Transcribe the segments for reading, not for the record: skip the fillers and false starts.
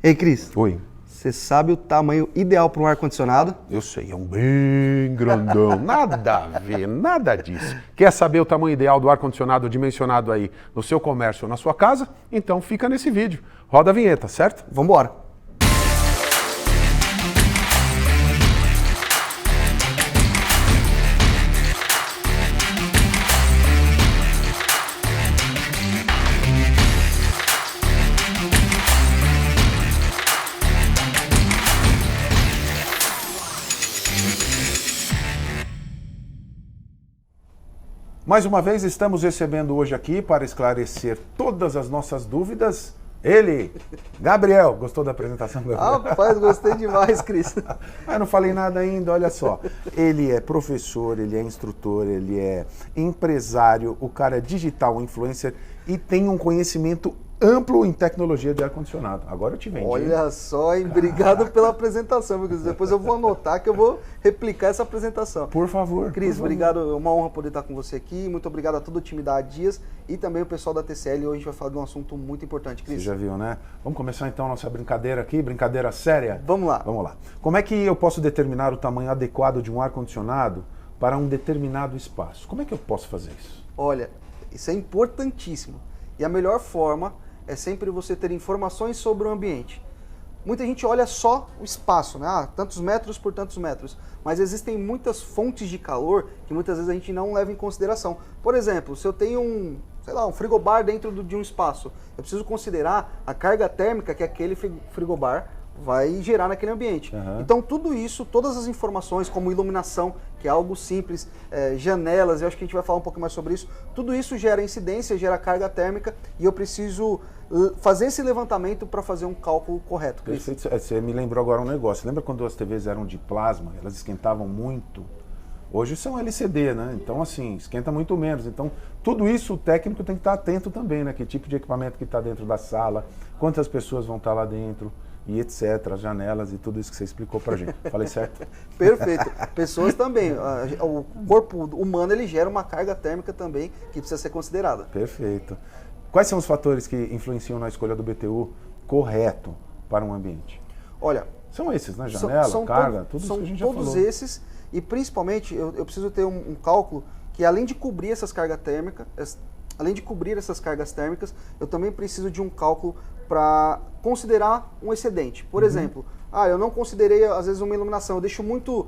Ei, Cris. Oi. Você sabe o tamanho ideal para um ar-condicionado? Eu sei, é um bem grandão. Nada a ver, nada disso. Quer saber o tamanho ideal do ar-condicionado dimensionado aí no seu comércio ou na sua casa? Então fica nesse vídeo. Roda a vinheta, certo? Vambora. Mais uma vez estamos recebendo hoje aqui para esclarecer todas as nossas dúvidas. Ele, Gabriel. Gostou da apresentação, Gabriel? Rapaz, gostei demais, Cris. Eu não falei nada ainda, olha só. Ele é professor, ele é instrutor, ele é empresário, o cara é digital influencer e tem um conhecimento amplo em tecnologia de ar-condicionado. Agora eu te vendi. Olha só, hein? Obrigado pela apresentação, meu Cris. Depois eu vou anotar que eu vou replicar essa apresentação. Por favor. Cris, por obrigado. É uma honra poder estar com você aqui. Muito obrigado a todo o time da Dias e também o pessoal da TCL. Hoje a gente vai falar de um assunto muito importante, Cris. Você já viu, né? Vamos começar então a nossa brincadeira aqui, brincadeira séria? Vamos lá. Vamos lá. Como é que eu posso determinar o tamanho adequado de um ar-condicionado para um determinado espaço? Como é que eu posso fazer isso? Olha, isso é importantíssimo. E a melhor forma é sempre você ter informações sobre o ambiente. Muita gente olha só o espaço, né? Tantos metros por tantos metros. Mas existem muitas fontes de calor que muitas vezes a gente não leva em consideração. Por exemplo, se eu tenho um frigobar dentro de um espaço, eu preciso considerar a carga térmica que aquele frigobar vai gerar naquele ambiente. Uhum. Então tudo isso, todas as informações como iluminação, que é algo simples, janelas, eu acho que a gente vai falar um pouco mais sobre isso, tudo isso gera incidência, gera carga térmica e eu preciso fazer esse levantamento para fazer um cálculo correto. Cris. Perfeito. Você me lembrou agora um negócio. Lembra quando as TVs eram de plasma, elas esquentavam muito? Hoje são LCD, né? Então, assim, esquenta muito menos. Então, tudo isso o técnico tem que estar atento também, né? Que tipo de equipamento que está dentro da sala, quantas pessoas vão estar lá dentro e etc, as janelas e tudo isso que você explicou pra gente. Falei certo? Perfeito. Pessoas também. O corpo humano, ele gera uma carga térmica também que precisa ser considerada. Perfeito. Quais são os fatores que influenciam na escolha do BTU correto para um ambiente? Olha, são esses, né? Janela, carga, tudo isso que a gente já falou. São todos esses e principalmente eu preciso ter um cálculo que além de cobrir essas cargas térmicas, eu também preciso de um cálculo para considerar um excedente. Por exemplo, eu não considerei às vezes uma iluminação, eu deixo muito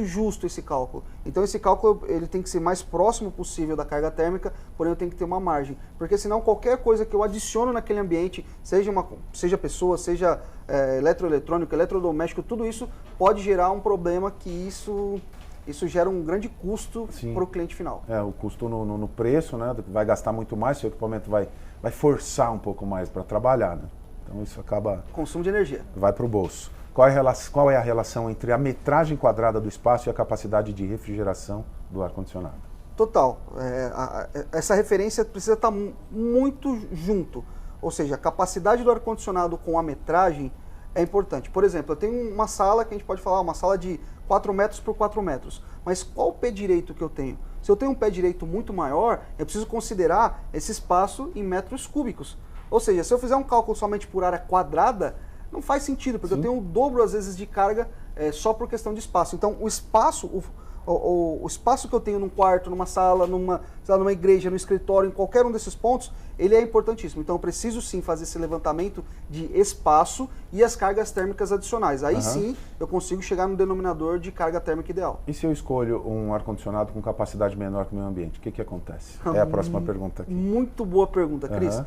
justo esse cálculo. Então esse cálculo ele tem que ser mais próximo possível da carga térmica, porém eu tenho que ter uma margem, porque senão qualquer coisa que eu adiciono naquele ambiente, seja pessoa, seja eletroeletrônico, eletrodoméstico, tudo isso pode gerar um problema que isso gera um grande custo para o cliente final. O custo no preço, né? Vai gastar muito mais, seu equipamento vai forçar um pouco mais para trabalhar, né? Então isso acaba... Consumo de energia. Vai para o bolso. Qual é a relação entre a metragem quadrada do espaço e a capacidade de refrigeração do ar-condicionado? Total. Essa referência precisa estar muito junto. Ou seja, a capacidade do ar-condicionado com a metragem é importante. Por exemplo, eu tenho uma sala que a gente pode falar, uma sala de 4 metros por 4 metros. Mas qual o pé direito que eu tenho? Se eu tenho um pé direito muito maior, eu preciso considerar esse espaço em metros cúbicos. Ou seja, se eu fizer um cálculo somente por área quadrada, não faz sentido, porque eu tenho o dobro, às vezes, de carga só por questão de espaço. Então, o espaço, o espaço que eu tenho num quarto, numa sala, numa igreja, no escritório, em qualquer um desses pontos, ele é importantíssimo. Então, eu preciso sim fazer esse levantamento de espaço e as cargas térmicas adicionais. Aí sim, eu consigo chegar no denominador de carga térmica ideal. E se eu escolho um ar-condicionado com capacidade menor que o meio ambiente, o que acontece? É a próxima pergunta aqui. Muito boa pergunta, Cris.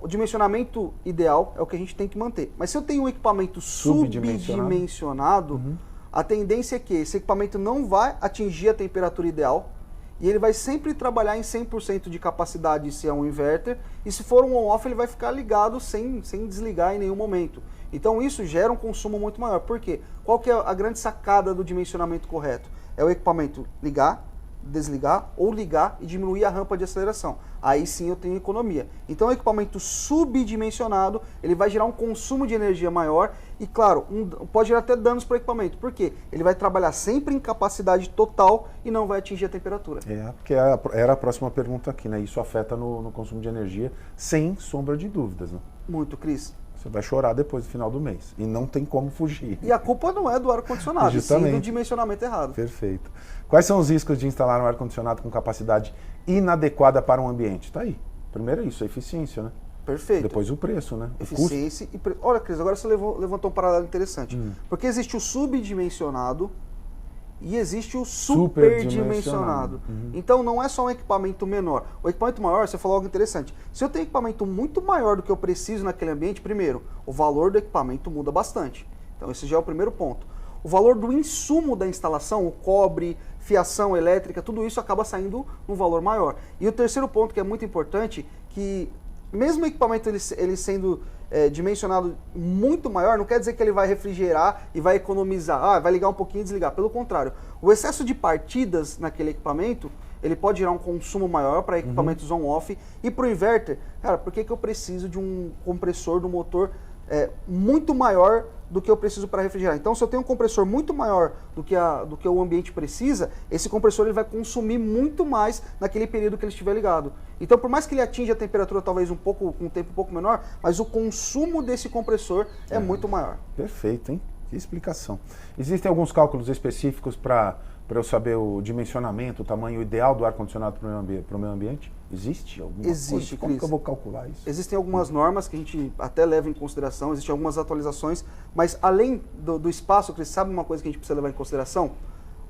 O dimensionamento ideal é o que a gente tem que manter. Mas se eu tenho um equipamento subdimensionado, a tendência é que esse equipamento não vai atingir a temperatura ideal e ele vai sempre trabalhar em 100% de capacidade se é um inverter, e se for um on-off ele vai ficar ligado sem desligar em nenhum momento. Então isso gera um consumo muito maior. Por quê? Qual que é a grande sacada do dimensionamento correto? É o equipamento ligar, desligar ou ligar e diminuir a rampa de aceleração. Aí sim eu tenho economia. Então o equipamento subdimensionado, ele vai gerar um consumo de energia maior e, claro, pode gerar até danos para o equipamento. Por quê? Ele vai trabalhar sempre em capacidade total e não vai atingir a temperatura. Porque era a próxima pergunta aqui, né? Isso afeta no consumo de energia, sem sombra de dúvidas, né? Muito, Cris. Você vai chorar depois do final do mês. E não tem como fugir. E a culpa não é do ar-condicionado, e sim do dimensionamento errado. Perfeito. Quais são os riscos de instalar um ar-condicionado com capacidade inadequada para um ambiente? Está aí. Primeiro é isso, a eficiência, né? Perfeito. Depois o preço, né? Eficiência e preço. Olha, Cris, agora você levantou um paralelo interessante. Porque existe o subdimensionado e existe o superdimensionado. Então não é só um equipamento menor. O equipamento maior, você falou algo interessante. Se eu tenho equipamento muito maior do que eu preciso naquele ambiente, primeiro, o valor do equipamento muda bastante. Então esse já é o primeiro ponto. O valor do insumo da instalação, o cobre, fiação elétrica, tudo isso acaba saindo num valor maior. E o terceiro ponto que é muito importante, que mesmo o equipamento ele sendo dimensionado muito maior, não quer dizer que ele vai refrigerar e vai economizar, vai ligar um pouquinho e desligar. Pelo contrário, o excesso de partidas naquele equipamento, ele pode gerar um consumo maior para equipamentos on-off. E para o inverter, cara, por que eu preciso de um compressor do motor muito maior do que eu preciso para refrigerar? Então, se eu tenho um compressor muito maior do que o ambiente precisa, esse compressor ele vai consumir muito mais naquele período que ele estiver ligado. Então, por mais que ele atinja a temperatura talvez com um tempo um pouco menor, mas o consumo desse compressor é muito maior. Perfeito, hein? Que explicação. Existem alguns cálculos específicos para eu saber o dimensionamento, o tamanho ideal do ar-condicionado para o meu ambiente? Existe alguma coisa? Existe, Como que eu vou calcular isso? Existem algumas normas que a gente até leva em consideração, existem algumas atualizações, mas além do espaço, Cris, sabe uma coisa que a gente precisa levar em consideração?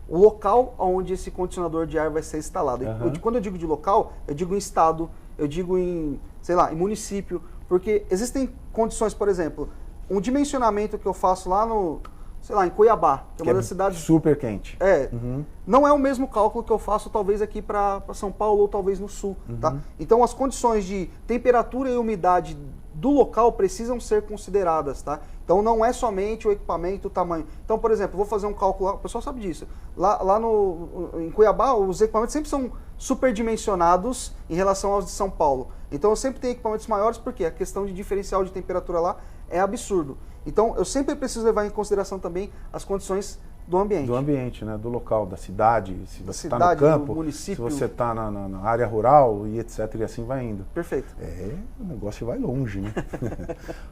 O local onde esse condicionador de ar vai ser instalado. Quando eu digo de local, eu digo em estado, eu digo em, sei lá, em município, porque existem condições, por exemplo, um dimensionamento que eu faço lá no, sei lá, em Cuiabá, que é uma das cidades super quente. Não é o mesmo cálculo que eu faço talvez aqui para São Paulo ou talvez no sul, tá? Então as condições de temperatura e umidade do local precisam ser consideradas, tá? Então não é somente o equipamento, o tamanho. Então, por exemplo, vou fazer um cálculo, o pessoal sabe disso. Lá em Cuiabá, os equipamentos sempre são superdimensionados em relação aos de São Paulo. Então eu sempre tenho equipamentos maiores porque a questão de diferencial de temperatura lá é absurdo. Então eu sempre preciso levar em consideração também as condições do ambiente. Do ambiente, né? Do local, da cidade, se você está no campo, do município, se você está na área rural e etc. E assim vai indo. Perfeito. O negócio vai longe, né?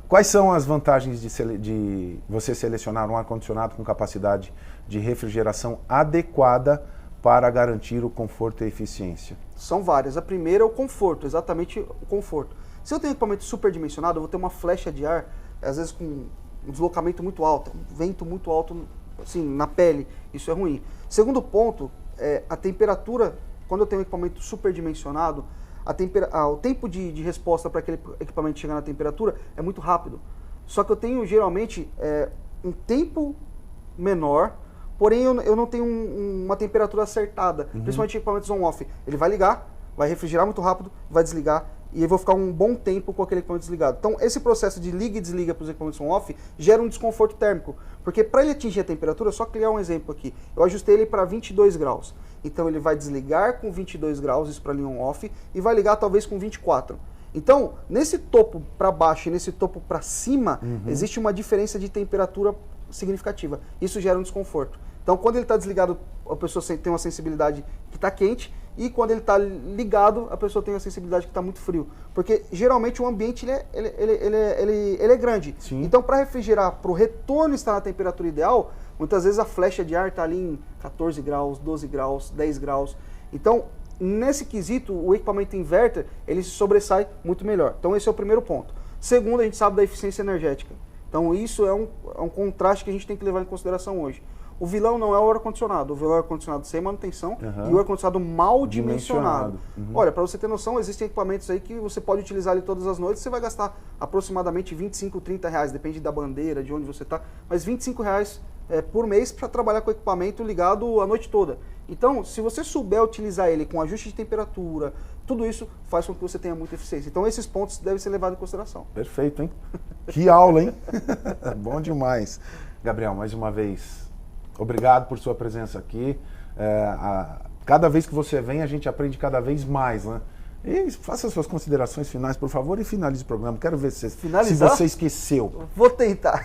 Quais são as vantagens de você selecionar um ar-condicionado com capacidade de refrigeração adequada para garantir o conforto e a eficiência? São várias. A primeira é o conforto, exatamente o conforto. Se eu tenho equipamento superdimensionado, eu vou ter uma flecha de ar, às vezes com um deslocamento muito alto, um vento muito alto, assim, na pele. Isso é ruim. Segundo ponto, a temperatura. Quando eu tenho um equipamento superdimensionado, o tempo de resposta para aquele equipamento chegar na temperatura é muito rápido. Só que eu tenho, geralmente, um tempo menor, porém eu não tenho uma temperatura acertada, principalmente em equipamentos on-off. Ele vai ligar, vai refrigerar muito rápido, vai desligar, e eu vou ficar um bom tempo com aquele equipamento desligado. Então, esse processo de liga e desliga para os equipamentos on-off gera um desconforto térmico, porque para ele atingir a temperatura, só criar um exemplo aqui, eu ajustei ele para 22 graus. Então, ele vai desligar com 22 graus, isso para linha on-off, e vai ligar talvez com 24. Então, nesse topo para baixo e nesse topo para cima, existe uma diferença de temperatura significativa. Isso gera um desconforto. Então, quando ele está desligado, a pessoa tem uma sensibilidade que está quente, e quando ele está ligado, a pessoa tem uma sensibilidade que está muito frio. Porque, geralmente, o ambiente ele é grande. Sim. Então, para refrigerar, para o retorno estar na temperatura ideal, muitas vezes a flecha de ar está ali em 14 graus, 12 graus, 10 graus. Então, nesse quesito, o equipamento inverter, ele se sobressai muito melhor. Então, esse é o primeiro ponto. Segundo, a gente sabe da eficiência energética. Então, isso é um contraste que a gente tem que levar em consideração hoje. O vilão não é o ar-condicionado, o vilão é o ar-condicionado sem manutenção e o ar-condicionado mal dimensionado. Olha, para você ter noção, existem equipamentos aí que você pode utilizar ali todas as noites, você vai gastar aproximadamente 25, 30 reais, depende da bandeira, de onde você está, mas 25 reais por mês para trabalhar com o equipamento ligado a noite toda. Então, se você souber utilizar ele com ajuste de temperatura, tudo isso faz com que você tenha muita eficiência. Então, esses pontos devem ser levados em consideração. Perfeito, hein? Que aula, hein? Bom demais. Gabriel, mais uma vez, obrigado por sua presença aqui. Cada vez que você vem, a gente aprende cada vez mais, né? E faça suas considerações finais, por favor, e finalize o programa. Quero ver se você esqueceu. Vou tentar.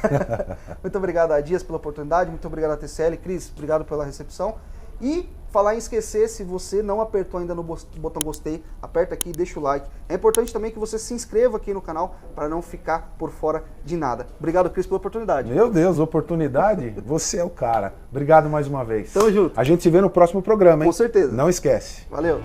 Muito obrigado a Dias pela oportunidade, muito obrigado a TCL. Cris, obrigado pela recepção. E falar em esquecer, se você não apertou ainda no botão gostei, aperta aqui e deixa o like. É importante também que você se inscreva aqui no canal para não ficar por fora de nada. Obrigado, Cris, pela oportunidade. Meu Deus, oportunidade? Você é o cara. Obrigado mais uma vez. Tamo junto. A gente se vê no próximo programa, hein? Com certeza. Não esquece. Valeu.